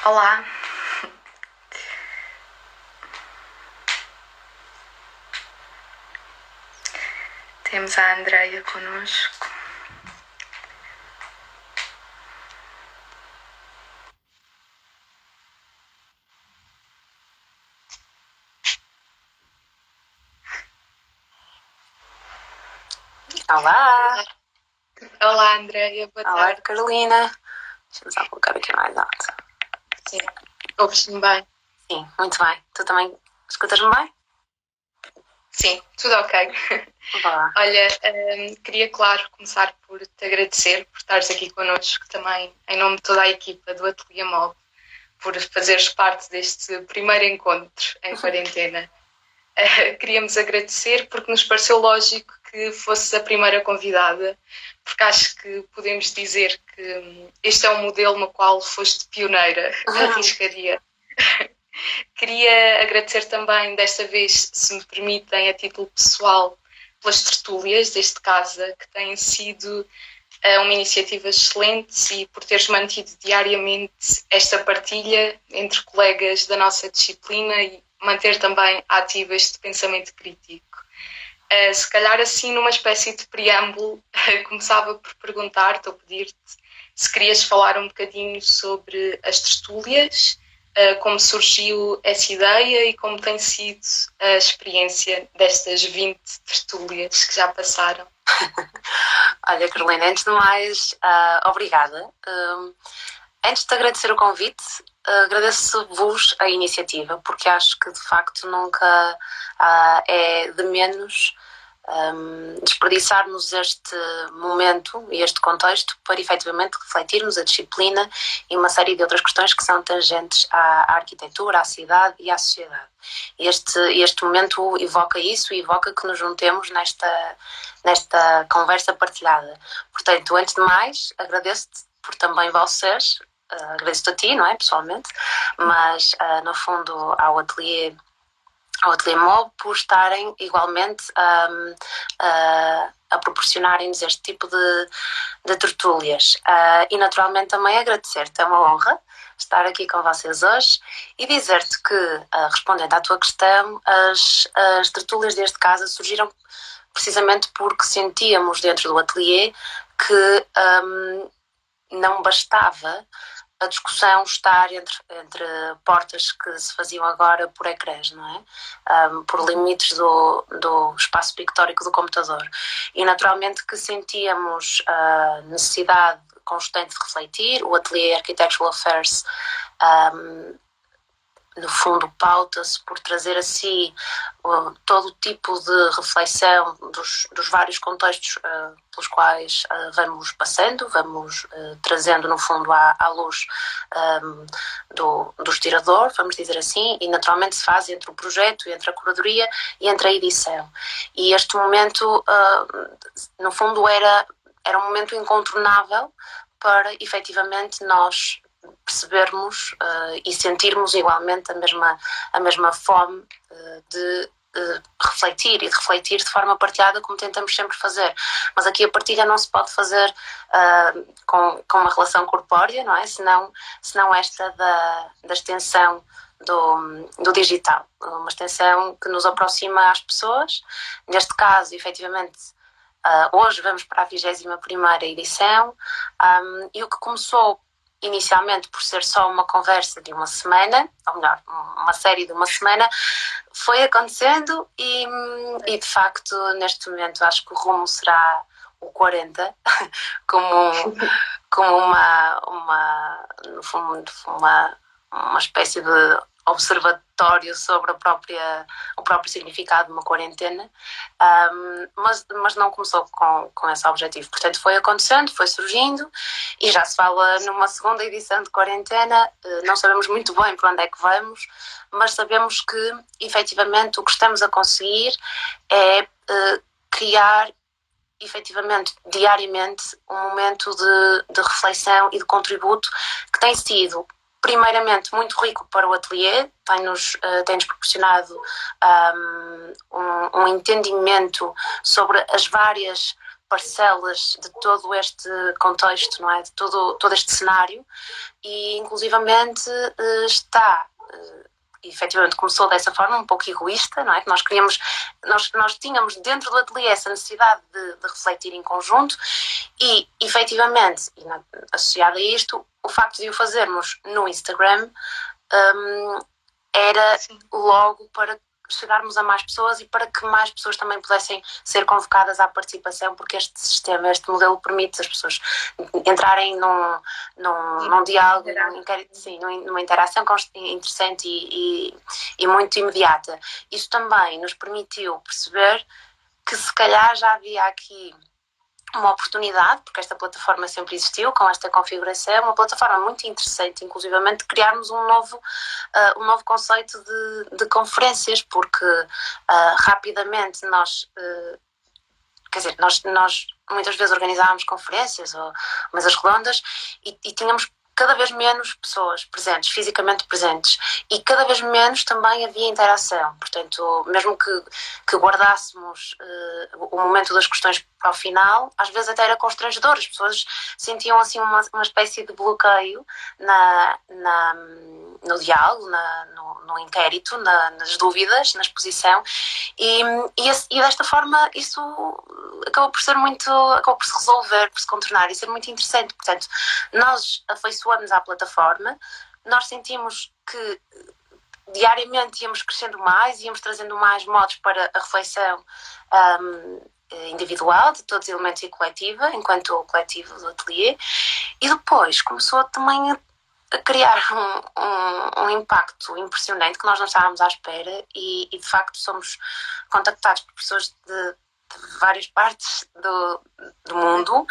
Olá, temos a Andreia connosco. Olá! Olá, Andreia, boa Olá, tarde. Carolina. Deixa-me só colocar aqui mais alto. Sim, ouves-me bem? Sim, muito bem. Tu também escutas-me bem? Sim, tudo ok. Boa. Olha, queria, claro, começar por te agradecer por estares aqui connosco também, em nome de toda a equipa do Ateliê Mob, por fazeres parte deste primeiro encontro em quarentena. Queríamos agradecer porque nos pareceu lógico que fosses a primeira convidada, porque acho que podemos dizer que este é um modelo no qual foste pioneira, arriscaria. Queria agradecer também, desta vez, se me permitem, a título pessoal, pelas tertúlias deste casa, que têm sido uma iniciativa excelente, e por teres mantido diariamente esta partilha entre colegas da nossa disciplina e manter também ativo este pensamento crítico. Se calhar assim, numa espécie de preâmbulo, começava por perguntar-te ou pedir-te se querias falar um bocadinho sobre as tertúlias, como surgiu essa ideia e como tem sido a experiência destas 20 tertúlias que já passaram. Olha, Carolina, antes de mais, obrigada. Antes de agradecer o convite, agradeço-vos a iniciativa, porque acho que de facto nunca é de menos desperdiçarmos este momento e este contexto para efetivamente refletirmos a disciplina e uma série de outras questões que são tangentes à arquitetura, à cidade e à sociedade. Este momento evoca isso e evoca que nos juntemos nesta conversa partilhada. Portanto, antes de mais, agradeço-te por também vocês, agradeço-te a ti, não é, pessoalmente, mas no fundo ao Ateliê Mob por estarem igualmente a proporcionarem-nos este tipo de tertúlias. E naturalmente também agradecer-te, é uma honra estar aqui com vocês hoje e dizer-te que, respondendo à tua questão, as tertúlias deste caso surgiram precisamente porque sentíamos dentro do ateliê que não bastava a discussão estar entre portas que se faziam agora por ecrãs, não é? Por limites do espaço pictórico do computador. E naturalmente que sentíamos a necessidade constante de refletir. O Ateliê Architectural Affairs no fundo pauta-se por trazer a si todo o tipo de reflexão dos vários contextos pelos quais vamos passando, vamos trazendo no fundo à luz do estirador, vamos dizer assim, e naturalmente se faz entre o projeto, entre a curadoria e entre a edição. E este momento, no fundo, era um momento incontornável para efetivamente nós percebermos e sentirmos igualmente a mesma fome de refletir e de refletir de forma partilhada, como tentamos sempre fazer. Mas aqui a partilha não se pode fazer com uma relação corpórea, não é? Senão esta da extensão do digital, uma extensão que nos aproxima às pessoas. Neste caso, efetivamente, hoje vamos para a 21ª edição, e o que começou inicialmente por ser só uma conversa de uma semana, ou melhor, uma série de uma semana, foi acontecendo e de facto neste momento acho que o rumo será o 40, como no fundo, uma espécie de observatório sobre o próprio significado de uma quarentena, mas não começou com esse objetivo. Portanto, foi acontecendo, foi surgindo e já se fala numa segunda edição de quarentena. Não sabemos muito bem para onde é que vamos, mas sabemos que, efetivamente, o que estamos a conseguir é criar, efetivamente, diariamente, um momento de reflexão e de contributo que tem sido primeiramente muito rico para o ateliê, tem-nos proporcionado um entendimento sobre as várias parcelas de todo este contexto, não é? De todo este cenário, e inclusivamente efetivamente começou dessa forma um pouco egoísta, não é? Que nós tínhamos dentro do ateliê essa necessidade de refletir em conjunto e efetivamente, associado a isto, o facto de o fazermos no Instagram era logo para chegarmos a mais pessoas e para que mais pessoas também pudessem ser convocadas à participação, porque este sistema, este modelo permite as pessoas entrarem num diálogo, numa interação interessante e muito imediata. Isso também nos permitiu perceber que se calhar já havia aqui uma oportunidade, porque esta plataforma sempre existiu, com esta configuração, uma plataforma muito interessante, inclusivamente, de criarmos um novo conceito de conferências, porque rapidamente nós muitas vezes organizávamos conferências ou mesas redondas e tínhamos cada vez menos pessoas presentes, fisicamente presentes, e cada vez menos também havia interação. Portanto, mesmo que guardássemos o momento das questões para o final, às vezes até era constrangedor, as pessoas sentiam assim uma espécie de bloqueio no diálogo, no inquérito, nas dúvidas, na exposição, e desta forma isso acabou por se resolver, por se contornar e ser muito interessante. Portanto, nós afeiçoamos à plataforma, nós sentimos que diariamente íamos crescendo mais, íamos trazendo mais modos para a reflexão individual de todos os elementos e coletiva, enquanto coletivo do ateliê, e depois começou também a criar um impacto impressionante que nós não estávamos à espera e de facto somos contactados por pessoas de várias partes do mundo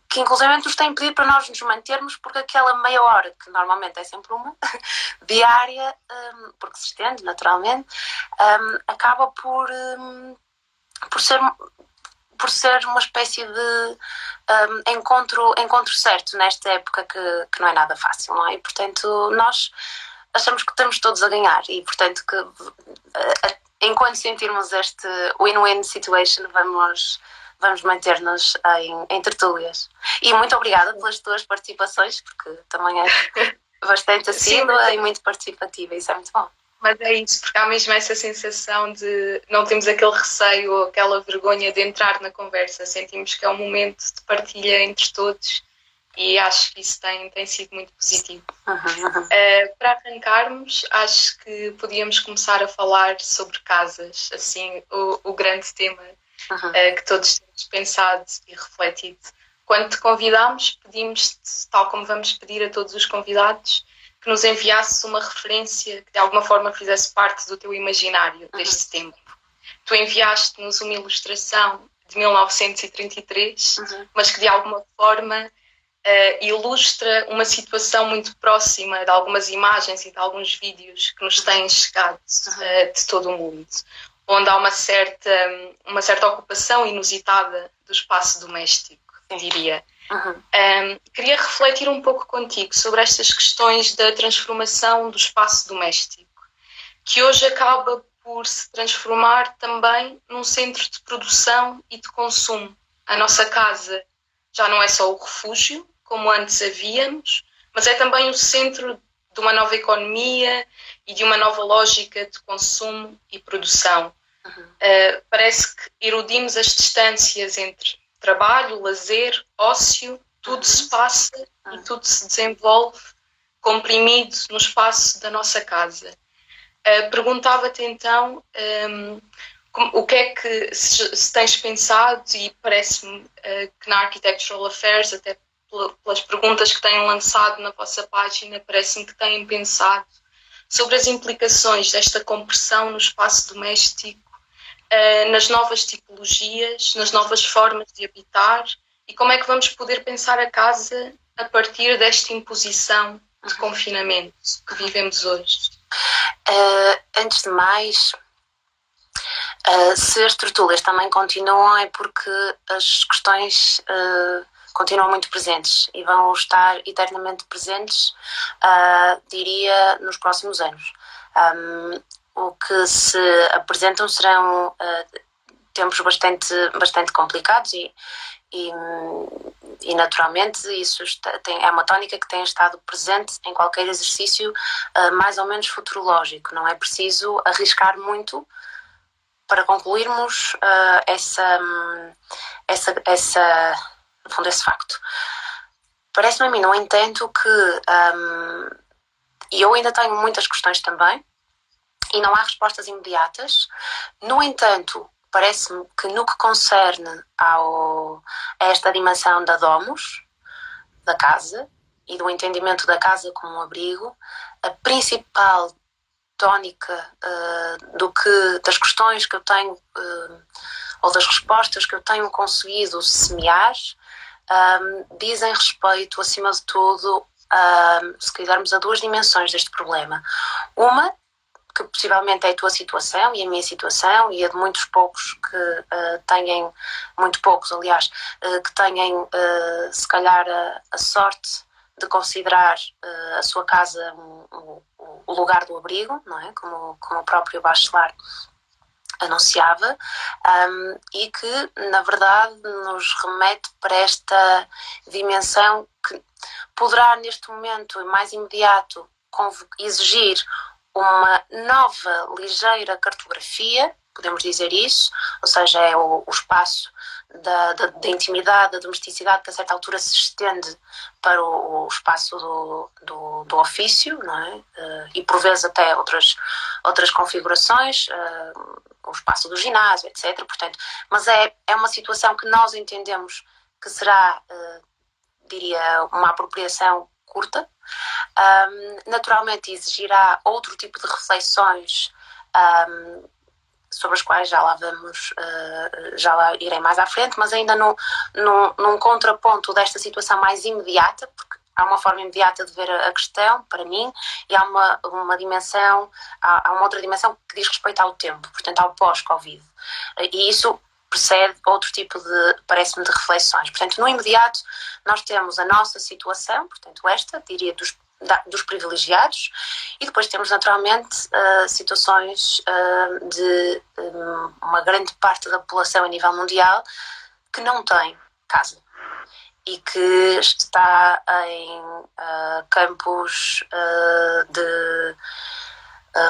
que inclusive nos têm pedido para nós nos mantermos, porque aquela meia hora, que normalmente é sempre uma, diária, porque se estende naturalmente, acaba por ser uma espécie de encontro certo nesta época que não é nada fácil, não é? E, portanto, nós achamos que estamos todos a ganhar e, portanto, que enquanto sentirmos este win-win situation, vamos manter-nos em tertúlias. E muito obrigada pelas tuas participações, porque também é bastante assídua e muito participativa, isso é muito bom. Mas é isso, porque há mesmo essa sensação de não temos aquele receio ou aquela vergonha de entrar na conversa, sentimos que é um momento de partilha entre todos e acho que isso tem sido muito positivo. Para arrancarmos, acho que podíamos começar a falar sobre casas, assim, o grande tema que todos temos pensado e refletido. Quando te convidámos, pedimos-te, tal como vamos pedir a todos os convidados, que nos enviasses uma referência que de alguma forma fizesse parte do teu imaginário deste tempo. Tu enviaste-nos uma ilustração de 1933, mas que de alguma forma ilustra uma situação muito próxima de algumas imagens e de alguns vídeos que nos têm chegado de todo o mundo, onde há uma certa ocupação inusitada do espaço doméstico, diria. Queria refletir um pouco contigo sobre estas questões da transformação do espaço doméstico, que hoje acaba por se transformar também num centro de produção e de consumo. A nossa casa já não é só o refúgio, como antes havíamos, mas é também o centro de uma nova economia e de uma nova lógica de consumo e produção. Parece que erodimos as distâncias entre trabalho, lazer, ócio, tudo se passa e tudo se desenvolve comprimido no espaço da nossa casa. Perguntava-te então o que é que se tens pensado, e parece-me que na Architectural Affairs, até pelas perguntas que têm lançado na vossa página, parece-me que têm pensado sobre as implicações desta compressão no espaço doméstico, nas novas tipologias, nas novas formas de habitar, e como é que vamos poder pensar a casa a partir desta imposição de confinamento que vivemos hoje? Antes de mais, se as tertúlias também continuam é porque as questões continuam muito presentes e vão estar eternamente presentes, diria, nos próximos anos. O que se apresentam serão tempos bastante complicados e naturalmente isso é uma tónica que tem estado presente em qualquer exercício mais ou menos futurológico. Não é preciso arriscar muito para concluirmos no fundo, esse facto. Parece-me a mim, no entanto, que e eu ainda tenho muitas questões também e não há respostas imediatas. No entanto, parece-me que no que concerne a esta dimensão da domus, da casa, e do entendimento da casa como um abrigo, a principal tónica das questões que eu tenho, ou das respostas que eu tenho conseguido semear, dizem respeito, acima de tudo, se quisermos, a duas dimensões deste problema. Uma, que possivelmente é a tua situação e a minha situação e a de muitos poucos que têm, muito poucos aliás, que têm se calhar a sorte de considerar a sua casa o lugar do abrigo, não é? Como o próprio Bachelard anunciava, e que na verdade nos remete para esta dimensão que poderá neste momento mais imediato exigir uma nova, ligeira cartografia, podemos dizer isso, ou seja, é o espaço da intimidade, da domesticidade que a certa altura se estende para o espaço do ofício, não é? E por vezes até outras configurações, o espaço do ginásio, etc. Portanto, mas é uma situação que nós entendemos que será, diria, uma apropriação curta. Naturalmente exigirá outro tipo de reflexões sobre as quais já lá irei mais à frente, mas ainda num contraponto desta situação mais imediata, porque há uma forma imediata de ver a questão, para mim, e há uma dimensão, há uma outra dimensão que diz respeito ao tempo, portanto ao pós-Covid, e isso precede outro tipo parece-me, de reflexões. Portanto, no imediato nós temos a nossa situação, portanto esta, diria, dos privilegiados, e depois temos naturalmente situações de uma grande parte da população a nível mundial que não tem casa e que está em campos de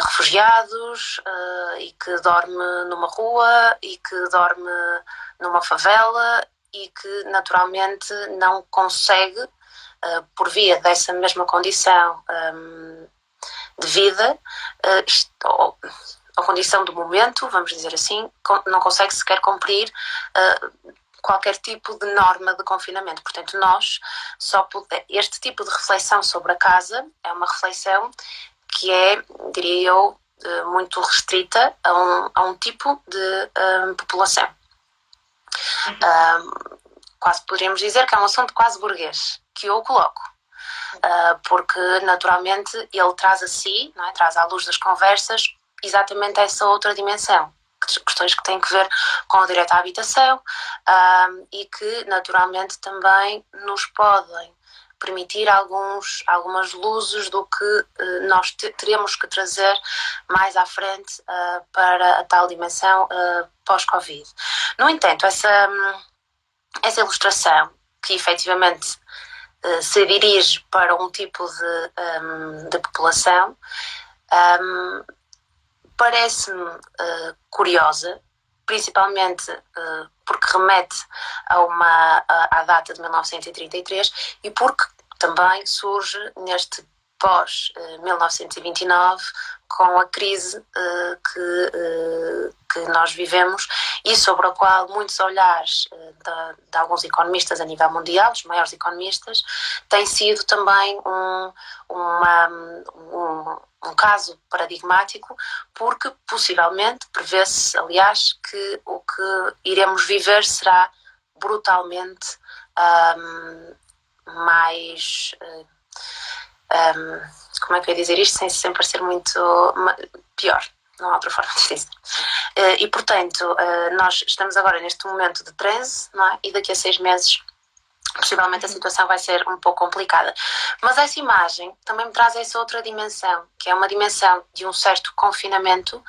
refugiados e que dorme numa rua e que dorme numa favela e que naturalmente não consegue, por via dessa mesma condição de vida, ou a condição do momento, vamos dizer assim, não consegue sequer cumprir qualquer tipo de norma de confinamento. Portanto, este tipo de reflexão sobre a casa é uma reflexão que é, diria eu, muito restrita a um tipo de população. Quase poderíamos dizer que é um assunto quase burguês, que eu coloco, porque naturalmente ele traz a si, não é? Traz à luz das conversas exatamente essa outra dimensão, questões que têm que ver com o direito à habitação e que naturalmente também nos podem permitir algumas luzes do que nós teremos que trazer mais à frente para a tal dimensão pós-Covid. No entanto, essa ilustração, que efetivamente se dirige para um tipo de população, parece-me curiosa, principalmente porque remete à data de 1933 e porque também surge neste pós-1929 com a crise que nós vivemos e sobre a qual muitos olhares de alguns economistas a nível mundial, os maiores economistas, tem sido também um caso paradigmático, porque possivelmente prevê-se, aliás, que o que iremos viver será brutalmente mais... como é que eu ia dizer isto sem parecer muito pior, não há outra forma de dizer. E portanto, nós estamos agora neste momento de transe, não é? E daqui a 6 meses possivelmente a situação vai ser um pouco complicada. Mas essa imagem também me traz essa outra dimensão, que é uma dimensão de um certo confinamento,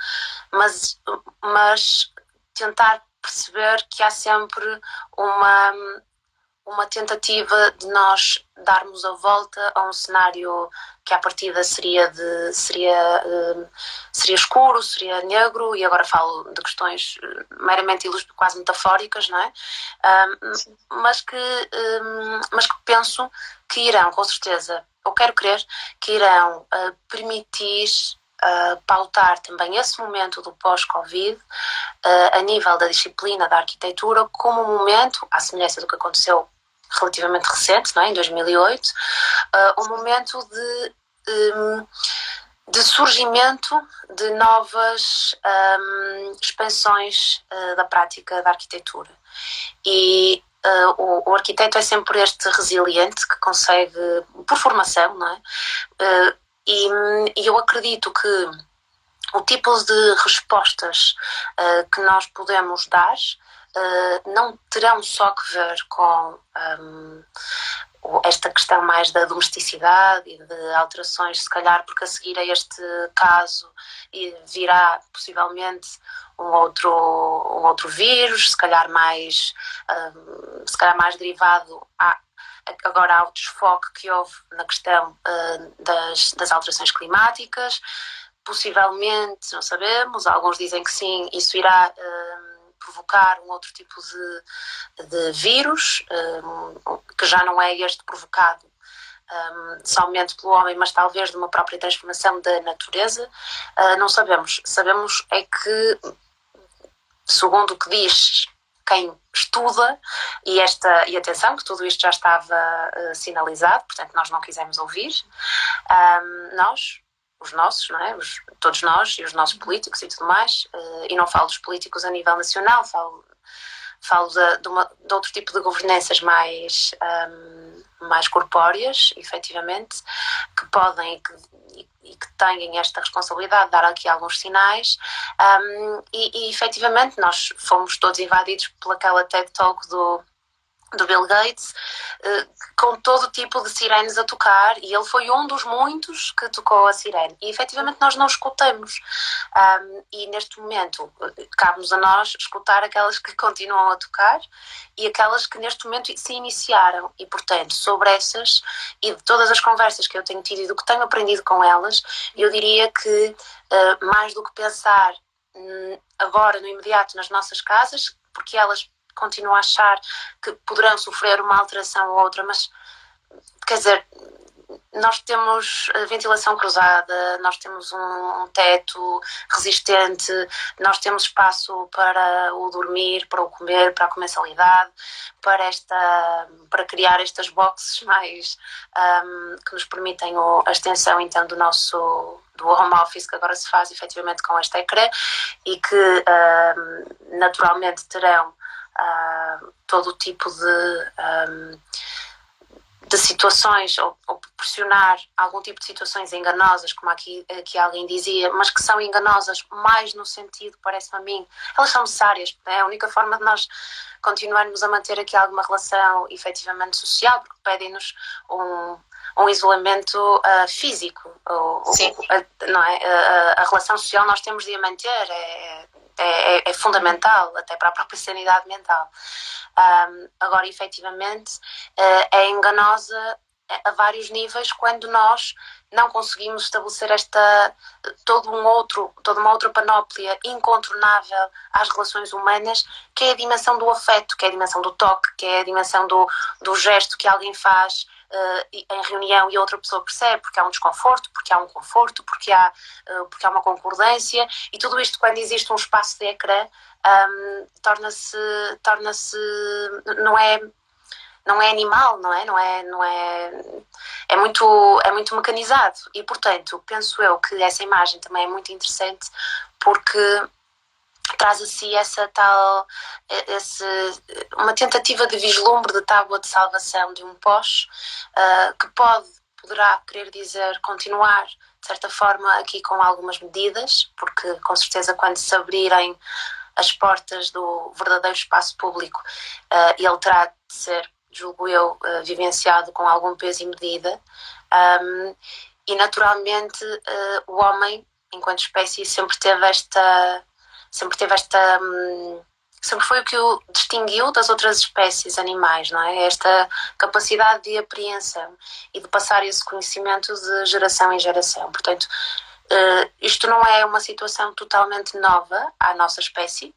mas tentar perceber que há sempre uma tentativa de nós darmos a volta a um cenário que à partida seria escuro, seria negro, e agora falo de questões meramente quase metafóricas, não é? Mas que penso que irão, com certeza, eu quero crer, que irão permitir pautar também esse momento do pós-Covid a nível da disciplina da arquitetura como um momento, à semelhança do que aconteceu relativamente recente, não é? Em 2008, um momento de surgimento de novas expansões da prática da arquitetura. E o arquiteto é sempre este resiliente que consegue, por formação, não é? E eu acredito que o tipo de respostas que nós podemos dar não terão só que ver com esta questão mais da domesticidade e de alterações, se calhar porque a seguir a este caso virá possivelmente um outro vírus, se calhar mais derivado agora ao desfoque que houve na questão das alterações climáticas. Possivelmente, não sabemos, alguns dizem que sim, isso irá provocar um outro tipo de vírus, que já não é este provocado somente pelo homem, mas talvez de uma própria transformação da natureza. Não sabemos. Sabemos é que, segundo o que diz quem estuda, e atenção, que tudo isto já estava sinalizado, portanto nós não quisemos ouvir, os nossos, não é? Todos nós e os nossos políticos e tudo mais, e não falo dos políticos a nível nacional, falo de outro tipo de governanças mais corpóreas, efetivamente, que podem e que têm esta responsabilidade de dar aqui alguns sinais, e efetivamente nós fomos todos invadidos pelaquela TED Talk do Bill Gates, com todo tipo de sirenes a tocar, e ele foi um dos muitos que tocou a sirene, e efetivamente nós não escutamos, e neste momento cabe-nos a nós escutar aquelas que continuam a tocar e aquelas que neste momento se iniciaram, e portanto sobre essas e de todas as conversas que eu tenho tido e do que tenho aprendido com elas, eu diria que mais do que pensar agora no imediato nas nossas casas, porque elas continuo a achar que poderão sofrer uma alteração ou outra, mas quer dizer, nós temos ventilação cruzada, nós temos um teto resistente, nós temos espaço para o dormir, para o comer, para a comensalidade, para criar estas boxes mais que nos permitem a extensão então do home office, que agora se faz efetivamente com este ecrã, e que naturalmente terão todo o tipo de situações, ou proporcionar algum tipo de situações enganosas, como aqui alguém dizia, mas que são enganosas mais no sentido, parece-me a mim, elas são necessárias, é a única forma de nós continuarmos a manter aqui alguma relação efetivamente social, porque pedem-nos um isolamento físico, não é? A relação social nós temos de a manter, é fundamental até para a própria sanidade mental. Agora, efetivamente, é enganosa a vários níveis quando nós não conseguimos estabelecer toda uma outra panóplia incontornável às relações humanas, que é a dimensão do afeto, que é a dimensão do toque, que é a dimensão do gesto que alguém faz em reunião e a outra pessoa percebe, porque há um desconforto, porque há um conforto, porque há uma concordância, e tudo isto, quando existe um espaço de ecrã, torna-se não é animal, é muito mecanizado, e portanto penso eu que essa imagem também é muito interessante, porque traz a si uma tentativa de vislumbre de tábua de salvação de um pós, que poderá querer dizer continuar, de certa forma, aqui com algumas medidas, porque com certeza quando se abrirem as portas do verdadeiro espaço público, ele terá de ser julgo eu, vivenciado com algum peso e medida, e naturalmente o homem, enquanto espécie, sempre foi o que o distinguiu das outras espécies animais, não é? Esta capacidade de apreensão e de passar esse conhecimento de geração em geração. Portanto, isto não é uma situação totalmente nova à nossa espécie.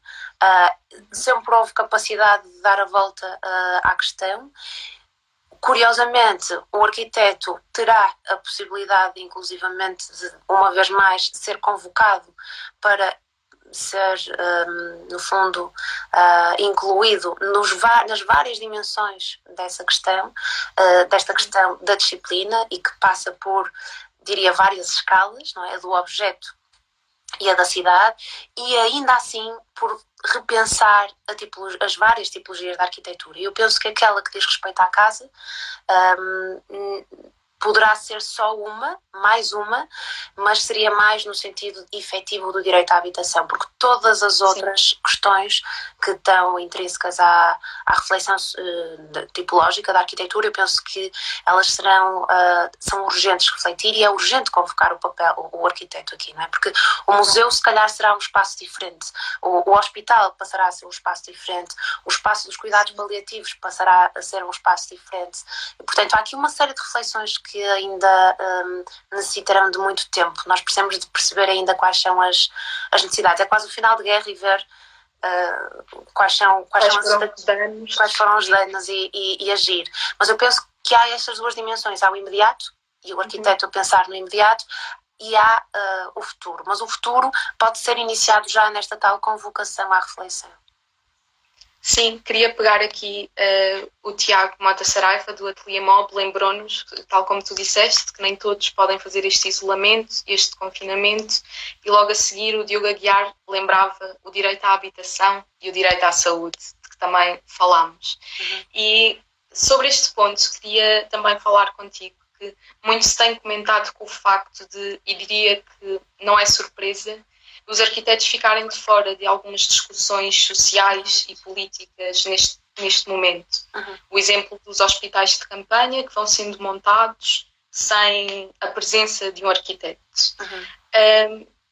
Sempre houve capacidade de dar a volta à questão. Curiosamente, o arquiteto terá a possibilidade, inclusivamente, de, uma vez mais, ser convocado para ser, no fundo, incluído nas várias dimensões desta questão da disciplina, e que passa por, diria, várias escalas, não é? Do objeto e a da cidade, e ainda assim por repensar as várias tipologias da arquitetura. E eu penso que aquela que diz respeito à casa poderá ser só mais uma, mas seria mais no sentido efetivo do direito à habitação, porque todas as outras questões que estão intrínsecas à reflexão tipológica da arquitetura, eu penso que elas são urgentes refletir, e é urgente convocar o arquiteto aqui, não é? Porque o museu se calhar será um espaço diferente, o hospital passará a ser um espaço diferente, o espaço dos cuidados paliativos passará a ser um espaço diferente, e portanto há aqui uma série de reflexões que ainda necessitarão de muito tempo. Nós precisamos de perceber ainda quais são as necessidades. É quase o final de guerra, e ver quais foram os danos e agir. Mas eu penso que há estas duas dimensões. Há o imediato, e o arquiteto a pensar no imediato, e há o futuro. Mas o futuro pode ser iniciado já nesta tal convocação à reflexão. Sim, queria pegar aqui o Tiago Mota Saraiva, do Ateliê Mob, lembrou-nos, tal como tu disseste, que nem todos podem fazer este isolamento, este confinamento, e logo a seguir o Diogo Aguiar lembrava o direito à habitação e o direito à saúde, de que também falámos. E sobre este ponto queria também falar contigo, que muito se tem comentado com o facto de, e diria que não é surpresa, os arquitetos ficarem de fora de algumas discussões sociais e políticas neste momento. O exemplo dos hospitais de campanha que vão sendo montados sem a presença de um arquiteto.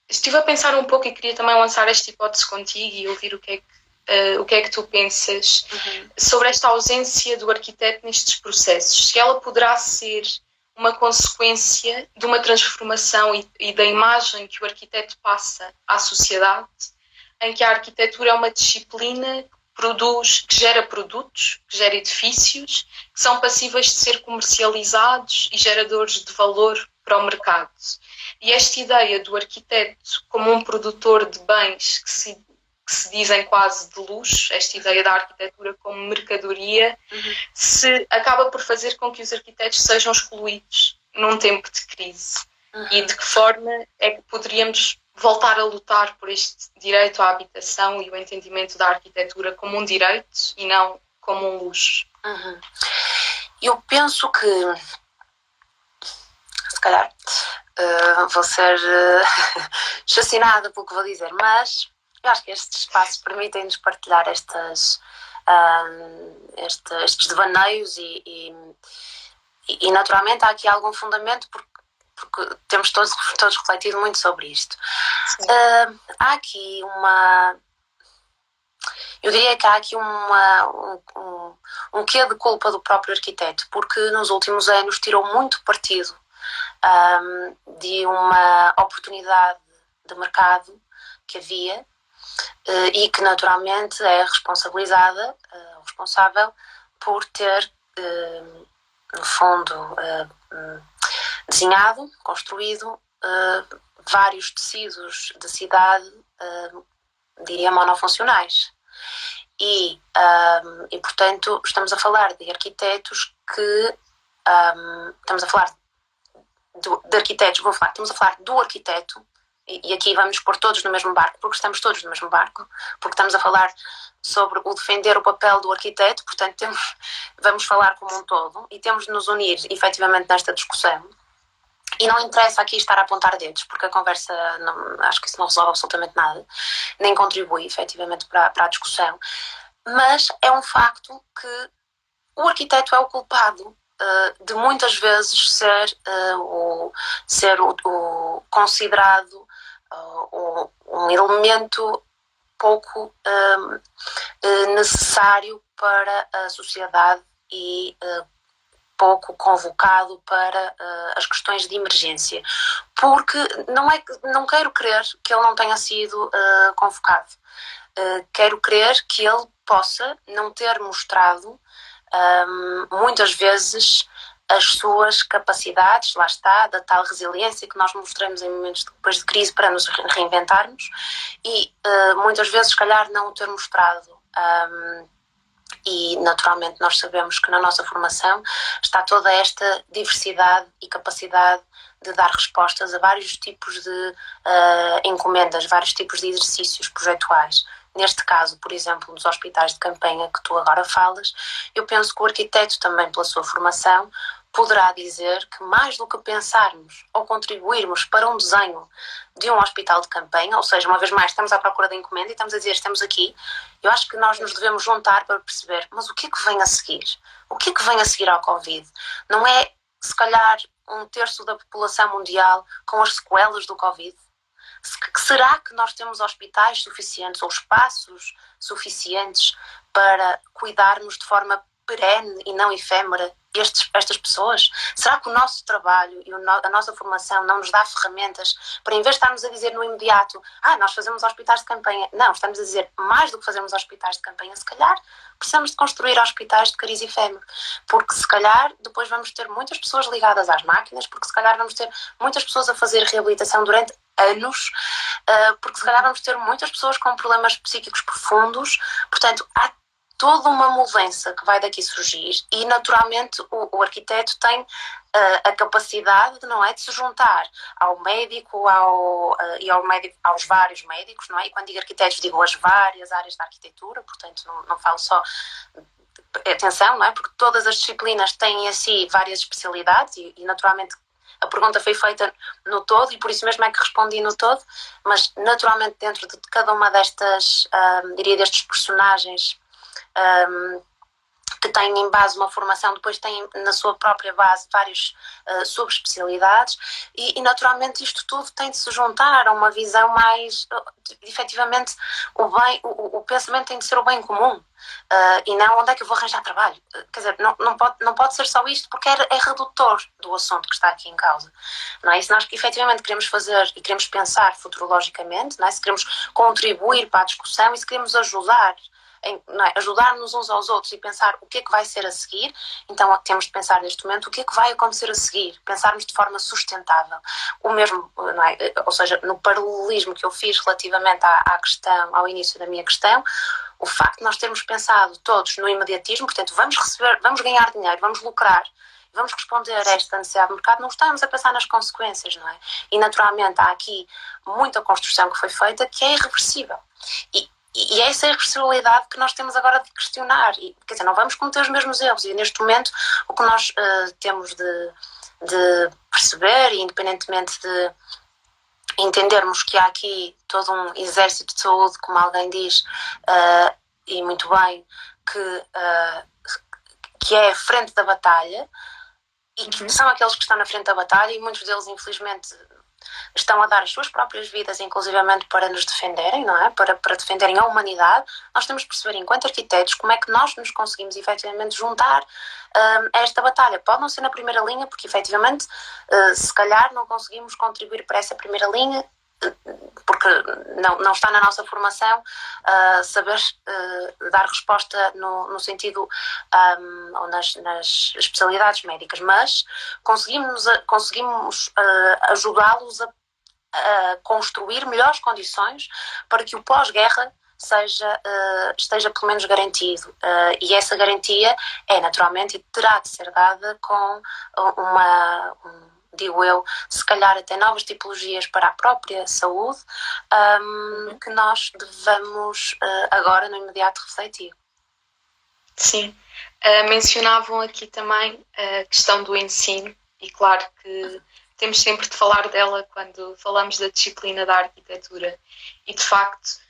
Estive a pensar um pouco e queria também lançar esta hipótese contigo e ouvir o que é que tu pensas sobre esta ausência do arquiteto nestes processos. Se ela poderá ser uma consequência de uma transformação e da imagem que o arquiteto passa à sociedade, em que a arquitetura é uma disciplina que gera produtos, que gera edifícios, que são passíveis de ser comercializados e geradores de valor para o mercado. E esta ideia do arquiteto como um produtor de bens que se dizem quase de luxo, esta ideia da arquitetura como mercadoria, se acaba por fazer com que os arquitetos sejam excluídos num tempo de crise. E de que forma é que poderíamos voltar a lutar por este direito à habitação e o entendimento da arquitetura como um direito e não como um luxo? Eu penso que, se calhar, vou ser chacinada pelo que vou dizer, mas eu acho que estes espaços permitem-nos partilhar estes devaneios e naturalmente há aqui algum fundamento porque temos todos refletido muito sobre isto. Há aqui eu diria que há aqui um quê de culpa do próprio arquiteto, porque nos últimos anos tirou muito partido de uma oportunidade de mercado que havia, e que naturalmente é responsável por ter, no fundo, desenhado, construído vários tecidos de cidade, diria, monofuncionais. E portanto, estamos a falar de arquitetos que estamos a falar de arquitetos, estamos a falar do arquiteto. E aqui vamos pôr todos no mesmo barco, porque estamos todos no mesmo barco, porque estamos a falar sobre o defender o papel do arquiteto, portanto vamos falar como um todo e temos de nos unir efetivamente nesta discussão. E não interessa aqui estar a apontar dedos, porque a conversa, acho que isso não resolve absolutamente nada, nem contribui efetivamente para a discussão, mas é um facto que o arquiteto é o culpado de muitas vezes ser o considerado um elemento pouco necessário para a sociedade e pouco convocado para as questões de emergência, porque não quero crer que ele não tenha sido convocado. Quero crer que ele possa não ter mostrado muitas vezes as suas capacidades, lá está, da tal resiliência que nós mostramos em momentos depois de crise para nos reinventarmos e muitas vezes, se calhar, não o ter mostrado. E naturalmente nós sabemos que na nossa formação está toda esta diversidade e capacidade de dar respostas a vários tipos de encomendas, vários tipos de exercícios projetuais. Neste caso, por exemplo, nos hospitais de campanha que tu agora falas, eu penso que o arquiteto também, pela sua formação, poderá dizer que mais do que pensarmos ou contribuirmos para um desenho de um hospital de campanha, ou seja, uma vez mais estamos à procura da encomenda e estamos a dizer estamos aqui, eu acho que nós nos devemos juntar para perceber, mas o que é que vem a seguir? O que é que vem a seguir ao Covid? Não é, se calhar, 1/3 da população mundial com as sequelas do Covid? Será que nós temos hospitais suficientes ou espaços suficientes para cuidarmos de forma perene e não efêmera estas pessoas? Será que o nosso trabalho e a nossa formação não nos dá ferramentas para, em vez de estarmos a dizer no imediato nós fazemos hospitais de campanha, não, estamos a dizer mais do que fazemos hospitais de campanha, se calhar precisamos de construir hospitais de cariz efêmero, porque se calhar depois vamos ter muitas pessoas ligadas às máquinas, porque se calhar vamos ter muitas pessoas a fazer reabilitação durante anos, porque se calhar vamos ter muitas pessoas com problemas psíquicos profundos, portanto há toda uma mudança que vai daqui surgir e naturalmente o arquiteto tem a capacidade, não é, de se juntar ao médico e aos vários médicos, não é? E quando digo arquitetos digo as várias áreas da arquitetura, portanto não falo só, atenção, não é? Porque todas as disciplinas têm em si várias especialidades e naturalmente a pergunta foi feita no todo e por isso mesmo é que respondi no todo, mas naturalmente dentro de cada uma destes personagens que têm em base uma formação, depois têm na sua própria base várias subespecialidades e naturalmente isto tudo tem de se juntar a uma visão mais, efetivamente, o pensamento tem de ser o bem comum e não onde é que eu vou arranjar trabalho. Quer dizer, não pode ser só isto porque é redutor do assunto que está aqui em causa. Não é? E se nós efetivamente queremos fazer e queremos pensar futurologicamente, não é? Se queremos contribuir para a discussão e se queremos ajudar-nos uns aos outros e pensar o que é que vai ser a seguir, então temos de pensar neste momento o que é que vai acontecer a seguir, pensarmos de forma sustentável. O mesmo, não é? Ou seja, no paralelismo que eu fiz relativamente à questão, ao início da minha questão, o facto de nós termos pensado todos no imediatismo, portanto vamos receber, vamos ganhar dinheiro, vamos lucrar, vamos responder a esta necessidade do mercado, não estamos a pensar nas consequências, não é? E naturalmente há aqui muita construção que foi feita que é irreversível. E é essa irreversibilidade que nós temos agora de questionar. E, quer dizer, não vamos cometer os mesmos erros. E neste momento o que nós temos de perceber, independentemente de entendermos que há aqui todo um exército de saúde, como alguém diz, e muito bem, que é a frente da batalha, e que são aqueles que estão na frente da batalha, e muitos deles, infelizmente, estão a dar as suas próprias vidas, inclusivamente para nos defenderem, não é? Para defenderem a humanidade. Nós temos de perceber, enquanto arquitetos, como é que nós nos conseguimos efetivamente juntar a esta batalha. Pode não ser na primeira linha, porque efetivamente, se calhar, não conseguimos contribuir para essa primeira linha, porque não está na nossa formação saber dar resposta no sentido ou nas especialidades médicas, mas conseguimos ajudá-los a construir melhores condições para que o pós-guerra esteja pelo menos garantido, e essa garantia é naturalmente e terá de ser dada com digo eu, se calhar até novas tipologias para a própria saúde, que nós devemos agora no imediato refletir. Sim, mencionavam aqui também a questão do ensino e claro que temos sempre de falar dela quando falamos da disciplina da arquitetura e de facto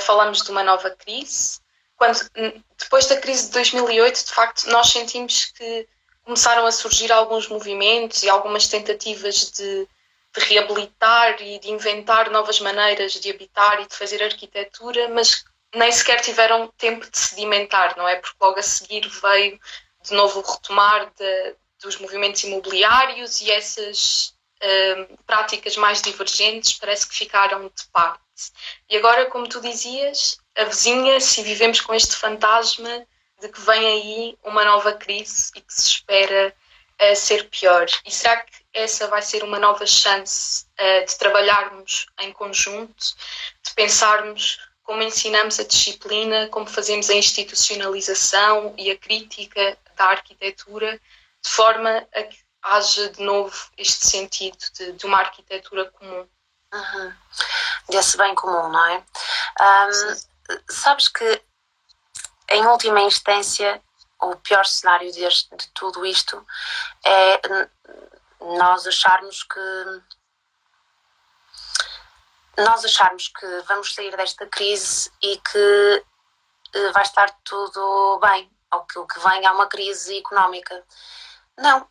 falamos de uma nova crise, depois da crise de 2008, de facto, nós sentimos que começaram a surgir alguns movimentos e algumas tentativas de reabilitar e de inventar novas maneiras de habitar e de fazer arquitetura, mas nem sequer tiveram tempo de sedimentar, não é? Porque logo a seguir veio de novo o retomar dos movimentos imobiliários e essas práticas mais divergentes parece que ficaram de parte. E agora, como tu dizias, avizinha-se e vivemos com este fantasma de que vem aí uma nova crise e que se espera ser pior. E será que essa vai ser uma nova chance de trabalharmos em conjunto, de pensarmos como ensinamos a disciplina, como fazemos a institucionalização e a crítica da arquitetura, de forma a que haja de novo este sentido de uma arquitetura comum? Uhum. Desse bem comum, não é? Sabes que, em última instância, o pior cenário de tudo isto é nós acharmos que vamos sair desta crise e que vai estar tudo bem, ou que o que vem é uma crise económica. Não,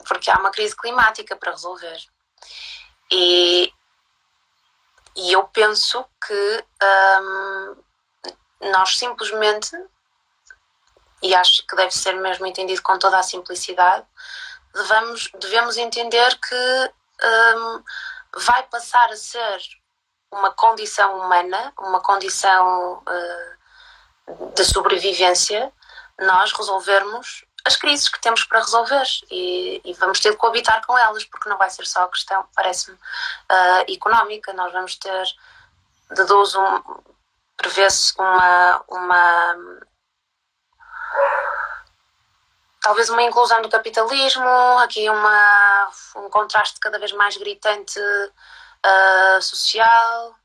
porque há uma crise climática para resolver. E eu penso que nós simplesmente, e acho que deve ser mesmo entendido com toda a simplicidade, devemos entender que vai passar a ser uma condição humana, uma condição de sobrevivência, nós resolvermos as crises que temos para resolver e vamos ter de coabitar com elas, porque não vai ser só a questão, parece-me, económica. Nós vamos ter, prevê-se talvez uma inclusão do capitalismo, aqui um contraste cada vez mais gritante social.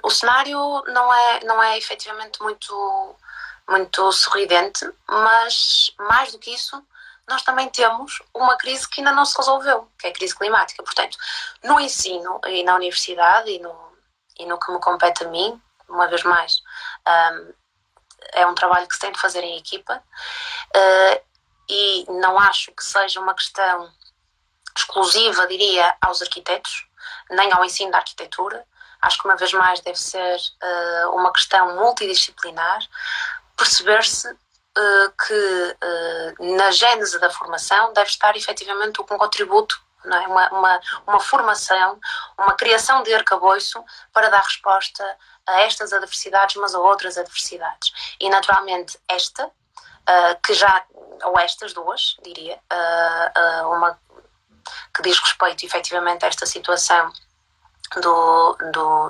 O cenário não é efetivamente muito sorridente, mas mais do que isso, nós também temos uma crise que ainda não se resolveu, que é a crise climática. Portanto, no ensino e na universidade e no que me compete a mim, uma vez mais, é um trabalho que se tem de fazer em equipa, e não acho que seja uma questão exclusiva, diria, aos arquitetos, nem ao ensino da arquitetura. Acho que uma vez mais deve ser uma questão multidisciplinar, perceber-se que na gênese da formação deve estar efetivamente um contributo, não é? uma formação, uma criação de arcabouço para dar resposta a estas adversidades, mas a outras adversidades. E naturalmente ou estas duas, diria, uma que diz respeito efetivamente a esta situação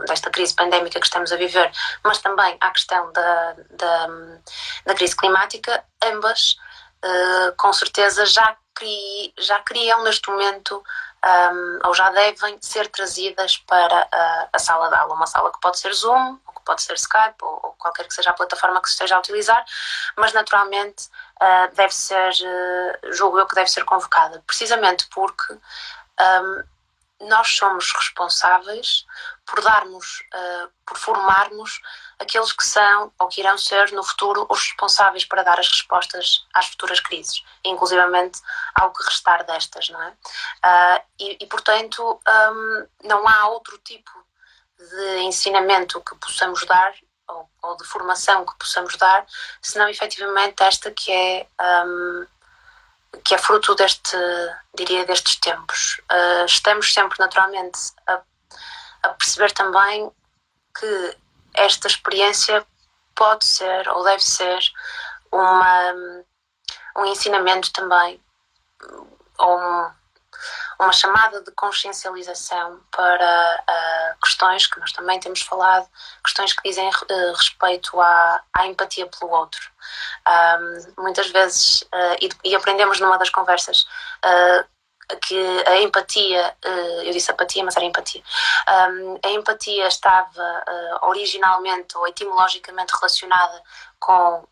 desta crise pandémica que estamos a viver, mas também à questão da crise climática, ambas com certeza já criam neste momento ou já devem ser trazidas para a sala de aula, uma sala que pode ser Zoom, ou que pode ser Skype, ou qualquer que seja a plataforma que se esteja a utilizar, mas naturalmente deve ser, julgo eu que deve ser convocada, precisamente porque nós somos responsáveis por formarmos aqueles que são ou que irão ser no futuro os responsáveis para dar as respostas às futuras crises, inclusivamente ao que restar destas, não é? E portanto, não há outro tipo de ensinamento que possamos dar ou de formação que possamos dar, senão efetivamente esta que é fruto destes tempos. Estamos sempre naturalmente a perceber também que esta experiência pode ser ou deve ser um ensinamento também, ou uma chamada de consciencialização para questões que nós também temos falado, questões que dizem respeito à empatia pelo outro. Muitas vezes, e aprendemos numa das conversas, que a empatia, eu disse apatia, mas era empatia, a empatia estava originalmente ou etimologicamente relacionada com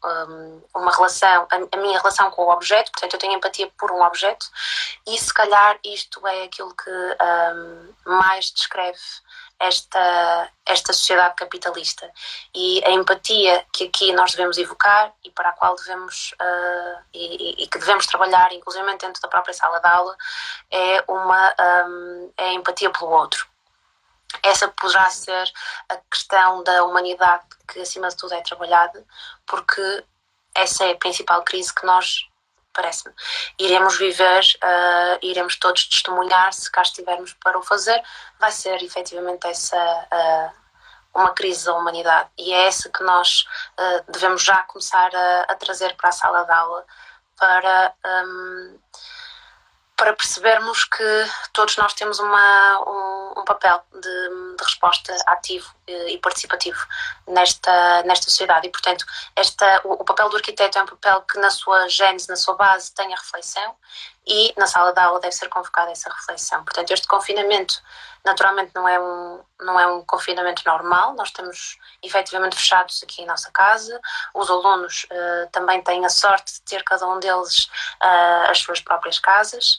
uma relação, a minha relação com o objeto, portanto eu tenho empatia por um objeto, e se calhar isto é aquilo que mais descreve esta sociedade capitalista. E a empatia que aqui nós devemos evocar e para a qual devemos e que devemos trabalhar, inclusive dentro da própria sala de aula, é a empatia pelo outro. Essa poderá ser a questão da humanidade que acima de tudo é trabalhada, porque essa é a principal crise que nós, parece-me, iremos viver, iremos todos testemunhar, se cá estivermos para o fazer, vai ser efetivamente essa uma crise da humanidade, e é essa que nós devemos já começar a trazer para a sala de aula para percebermos que todos nós temos um papel de resposta ativo e participativo nesta sociedade. E, portanto, o papel do arquiteto é um papel que na sua gênese, na sua base, tem a reflexão, e na sala de aula deve ser convocada essa reflexão. Portanto, este confinamento, naturalmente, não é um confinamento normal. Nós estamos efetivamente fechados aqui em nossa casa. Os alunos também têm a sorte de ter cada um deles as suas próprias casas,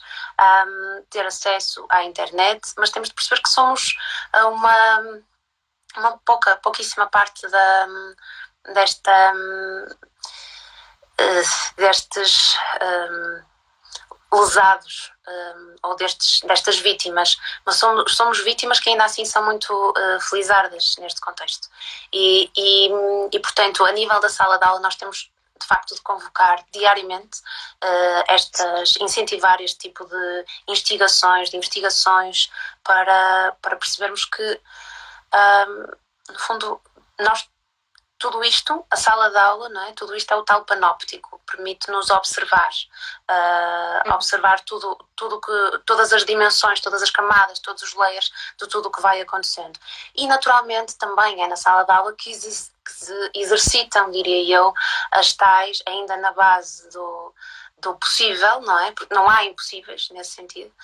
ter acesso à internet, mas temos de perceber que somos uma pouquíssima parte destes lesados ou destas vítimas, mas somos vítimas que ainda assim são muito felizardas neste contexto. E, portanto, a nível da sala de aula, nós temos de facto de convocar diariamente incentivar este tipo de investigações para percebermos que, no fundo, tudo isto, a sala de aula, não é? Tudo isto é o tal panóptico, permite-nos observar todas as dimensões, todas as camadas, todos os layers de tudo o que vai acontecendo. E, naturalmente, também é na sala de aula que se exercitam, diria eu, as tais, ainda na base do possível, não é? Porque não há impossíveis nesse sentido.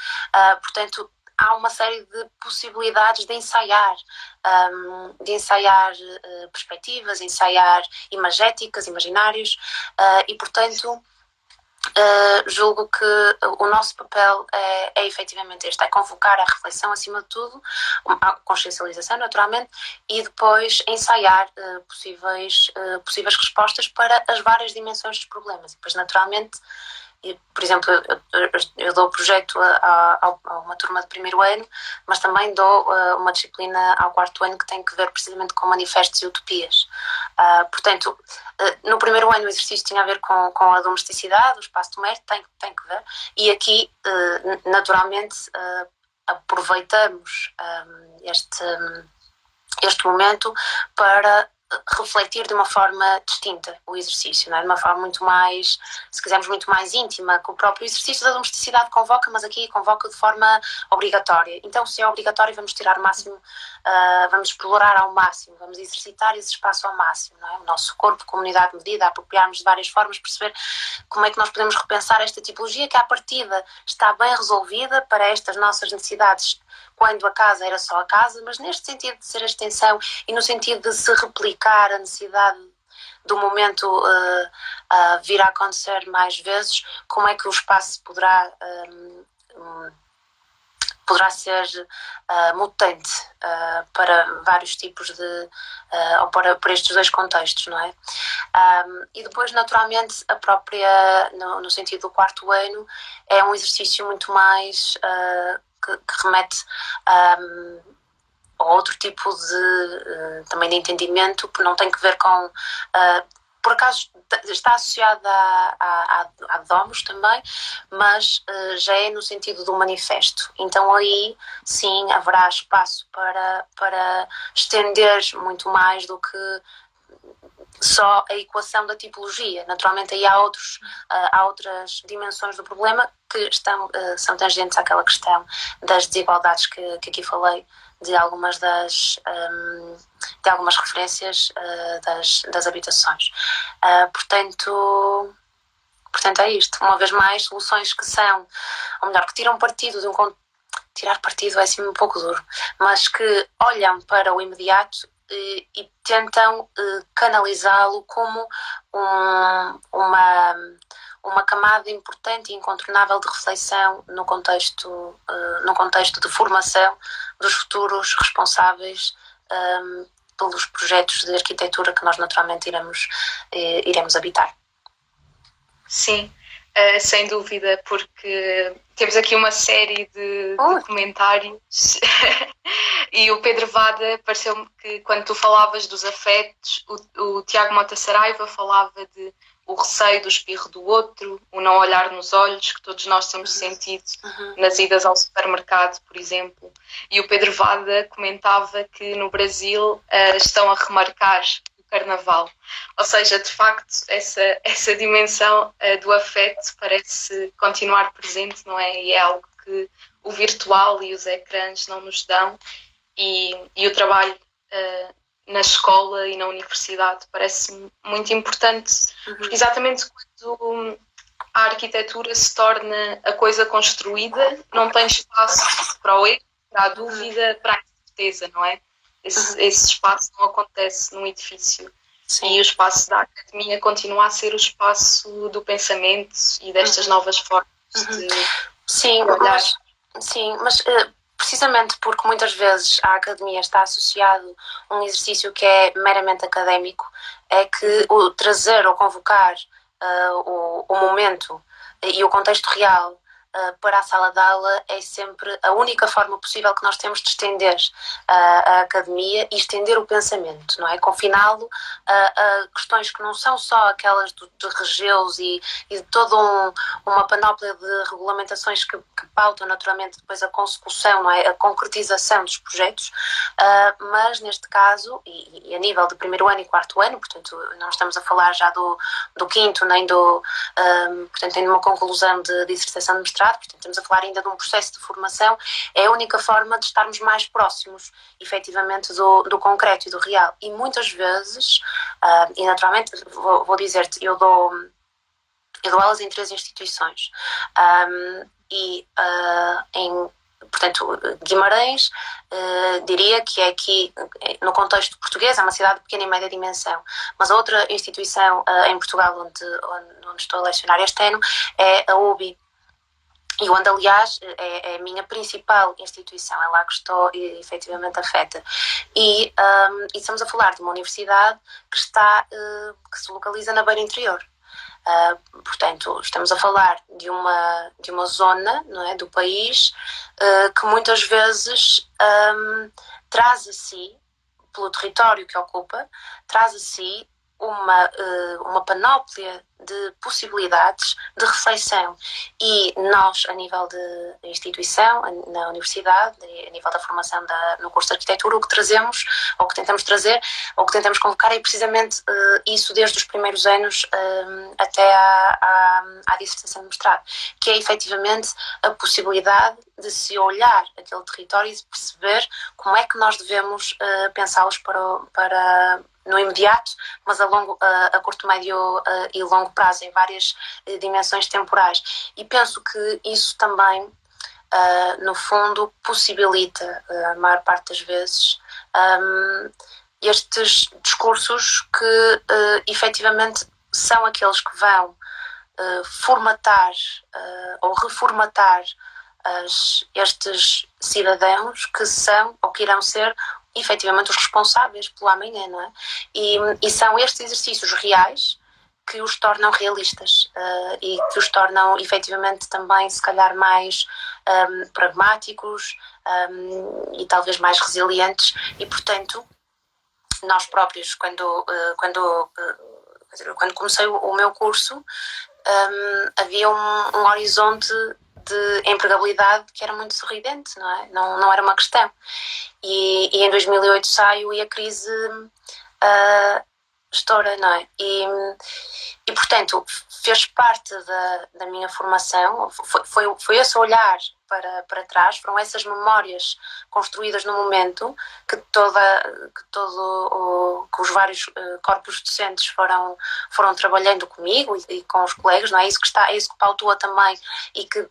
Portanto, há uma série de possibilidades de ensaiar perspectivas, ensaiar imagéticas, imaginários, e, portanto, julgo que o nosso papel é efetivamente este, é convocar a reflexão acima de tudo, a consciencialização naturalmente, e depois ensaiar possíveis respostas para as várias dimensões dos problemas. E depois, naturalmente, por exemplo, eu dou o projeto a uma turma de primeiro ano, mas também dou uma disciplina ao quarto ano que tem que ver precisamente com manifestos e utopias. Portanto, no primeiro ano o exercício tinha a ver com a domesticidade, o espaço doméstico, tem que ver, e aqui, naturalmente, aproveitamos este momento para refletir de uma forma distinta o exercício, não é? De uma forma muito mais, se quisermos, muito mais íntima, que o próprio exercício da domesticidade convoca, mas aqui convoca de forma obrigatória. Então, se é obrigatório, vamos tirar o máximo, vamos explorar ao máximo, vamos exercitar esse espaço ao máximo, não é? O nosso corpo, comunidade medida, apropriarmos de várias formas, perceber como é que nós podemos repensar esta tipologia que, à partida, está bem resolvida para estas nossas necessidades, quando a casa era só a casa, mas neste sentido de ser a extensão e no sentido de se replicar a necessidade do momento vir a acontecer mais vezes, como é que o espaço poderá ser mutante para vários tipos ou para estes dois contextos, não é? E depois, naturalmente, a própria, no sentido do quarto ano, é um exercício muito mais que remete a outro tipo também de entendimento, que não tem que ver com... por acaso está associada à Domus também, mas já é no sentido do manifesto. Então aí sim haverá espaço para estender muito mais do que só a equação da tipologia. Naturalmente aí há outras dimensões do problema que são tangentes àquela questão das desigualdades que aqui falei, de algumas referências das habitações. Portanto é isto. Uma vez mais, soluções que são, ou melhor, que tiram partido de tirar partido é assim um pouco duro, mas que olham para o imediato e tentam canalizá-lo como uma camada importante e incontornável de reflexão no contexto de formação dos futuros responsáveis pelos projetos de arquitetura que nós naturalmente iremos habitar. Sim, sem dúvida, porque temos aqui uma série de documentários e o Pedro Vada, pareceu-me que quando tu falavas dos afetos, o Tiago Mota Saraiva falava de o receio do espirro do outro, o não olhar nos olhos, que todos nós temos sentido nas idas ao supermercado, por exemplo. E o Pedro Vada comentava que no Brasil estão a remarcar o Carnaval. Ou seja, de facto, essa dimensão do afeto parece continuar presente, não é? E é algo que o virtual e os ecrãs não nos dão. E o trabalho na escola e na universidade parece muito importante, porque exatamente quando a arquitetura se torna a coisa construída, não tem espaço para o erro, para a dúvida, para a incerteza, não é? Esse espaço não acontece num edifício. Sim. E o espaço da academia continua a ser o espaço do pensamento e destas novas formas de olhar. Mas precisamente porque muitas vezes a academia está associado a um exercício que é meramente académico, é que o trazer ou convocar o momento e o contexto real para a sala de aula é sempre a única forma possível que nós temos de estender a academia e estender o pensamento, não é? Confiná-lo a questões que não são só aquelas de regeus e de toda uma panóplia de regulamentações que pautam naturalmente depois a consecução, não é? A concretização dos projetos, mas neste caso, e a nível de primeiro ano e quarto ano, portanto não estamos a falar já do quinto nem portanto nem de uma conclusão de dissertação de mestrado, portanto estamos a falar ainda de um processo de formação, é a única forma de estarmos mais próximos efetivamente do concreto e do real. E muitas vezes, e naturalmente vou dizer-te, eu dou aulas em 3 instituições portanto, Guimarães, diria que é aqui, no contexto português, é uma cidade de pequena e média dimensão, mas a outra instituição em Portugal onde estou a lecionar este ano é a UBI, e onde, aliás, é a minha principal instituição, é lá que estou efetivamente afeta. E estamos a falar de uma universidade que se localiza na beira interior. Portanto, estamos a falar de uma zona, não é, do país que muitas vezes traz a si, pelo território que ocupa, traz a si uma panóplia de possibilidades de reflexão, e nós, a nível de instituição, na universidade, a nível da formação no curso de arquitetura, o que trazemos, ou que tentamos trazer, ou que tentamos convocar é precisamente isso desde os primeiros anos até à dissertação de mestrado, que é efetivamente a possibilidade de se olhar aquele território e de perceber como é que nós devemos pensá-los para no imediato, mas a curto, médio e longo prazo, em várias dimensões temporais. E penso que isso também, no fundo, possibilita, a maior parte das vezes, estes discursos que efetivamente são aqueles que vão formatar ou reformatar estes cidadãos que são ou que irão ser efetivamente os responsáveis pelo amanhã, não é? E são estes exercícios reais que os tornam realistas e que os tornam efetivamente também, se calhar, mais pragmáticos e talvez mais resilientes. E, portanto, nós próprios, quando comecei o meu curso, havia um horizonte de empregabilidade que era muito sorridente, não é? Não era uma questão. E em 2008 saio e a crise estoura, não é? E portanto, fez parte da minha formação, foi esse olhar para trás, foram essas memórias construídas no momento que os vários corpos docentes foram trabalhando comigo e com os colegas, não é? Isso que pautua também e que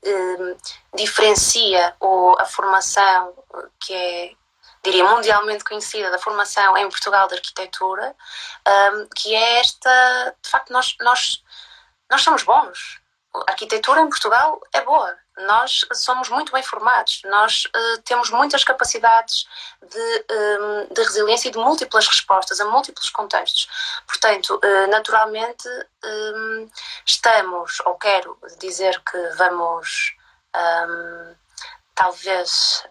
diferencia a formação que é, diria, mundialmente conhecida, da formação em Portugal de arquitetura, que é esta, de facto, nós somos bons. a arquitetura em Portugal é boa. Nós somos muito bem formados, nós temos muitas capacidades de resiliência e de múltiplas respostas a múltiplos contextos. Portanto, naturalmente, estamos, ou quero dizer que vamos, talvez,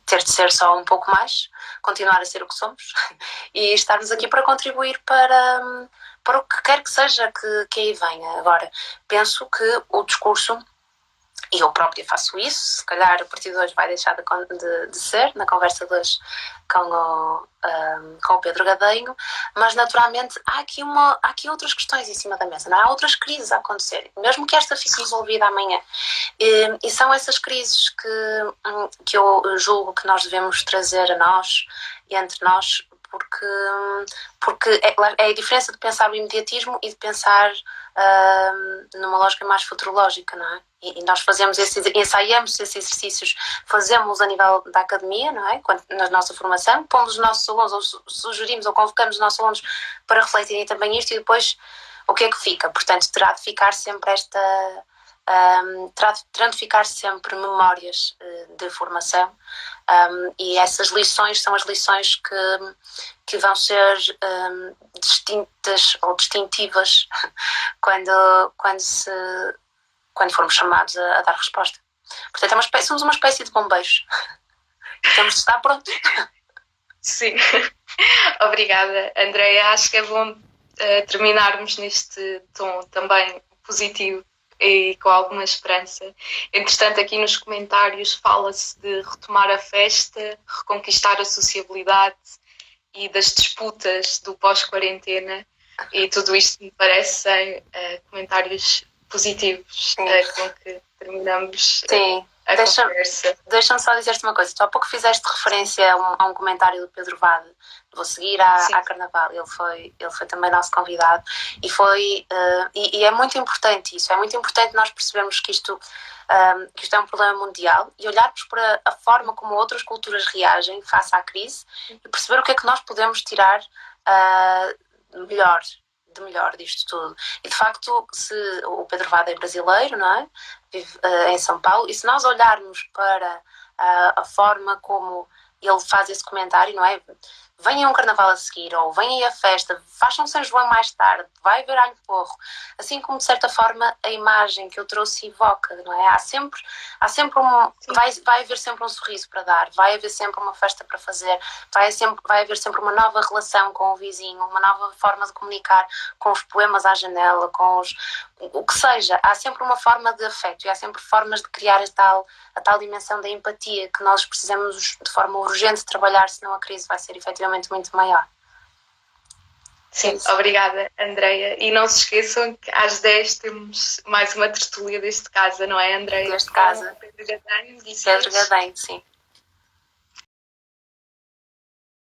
ter de ser só um pouco mais, continuar a ser o que somos e estarmos aqui para contribuir para o que quer que seja que aí venha. Agora, penso que o discurso, e eu própria faço isso, se calhar a partir de hoje vai deixar de ser, na conversa de hoje com o Pedro Gadenho, mas naturalmente há aqui outras questões em cima da mesa, não é? Há outras crises a acontecerem, mesmo que esta fique resolvida amanhã. E são essas crises que eu julgo que nós devemos trazer a nós e entre nós, porque é a diferença de pensar o imediatismo e de pensar numa lógica mais futurológica, não é? E nós ensaiamos esses exercícios, fazemos a nível da academia, não é? Na nossa formação, pomos os nossos alunos, ou sugerimos ou convocamos os nossos alunos para refletirem também isto e depois o que é que fica? Portanto, terá de ficar sempre terão de ficar sempre memórias de formação e essas lições são as lições que vão ser distintas ou distintivas quando formos chamados a dar resposta. Portanto, somos uma espécie de bombeiros. Temos de estar prontos. Sim. Obrigada, Andreia. Acho que é bom terminarmos neste tom também positivo e com alguma esperança. Entretanto, aqui nos comentários fala-se de retomar a festa, reconquistar a sociabilidade e das disputas do pós-quarentena, e tudo isto me parecem comentários positivos com que terminamos a conversa. Deixa-me só dizer-te uma coisa. Tu há pouco fizeste referência a um comentário do Pedro Vade. Vou seguir à Carnaval. Ele foi também nosso convidado e é muito importante isso. É muito importante nós percebermos que isto é um problema mundial e olharmos para a forma como outras culturas reagem face à crise e perceber o que é que nós podemos tirar de melhor disto tudo. E de facto, se o Pedro Vada é brasileiro, não é? Vive em São Paulo, e se nós olharmos para a forma como ele faz esse comentário, não é? Venha um carnaval a seguir, ou venha a festa, façam São João mais tarde, vai haver alho porro. Assim como, de certa forma, a imagem que eu trouxe evoca, não é? Vai haver sempre um sorriso para dar, vai haver sempre uma festa para fazer, vai haver sempre uma nova relação com o vizinho, uma nova forma de comunicar, com os poemas à janela, o que seja. Há sempre uma forma de afeto e há sempre formas de criar a tal dimensão da empatia que nós precisamos de forma urgente trabalhar, senão a crise vai ser efetivamente muito maior. Sim, obrigada, Andreia. E não se esqueçam que às 10 temos mais uma tertúlia deste casa, não é, Andreia? Deste casa. Pedro Gadenho, Pedro Gadenho, sim.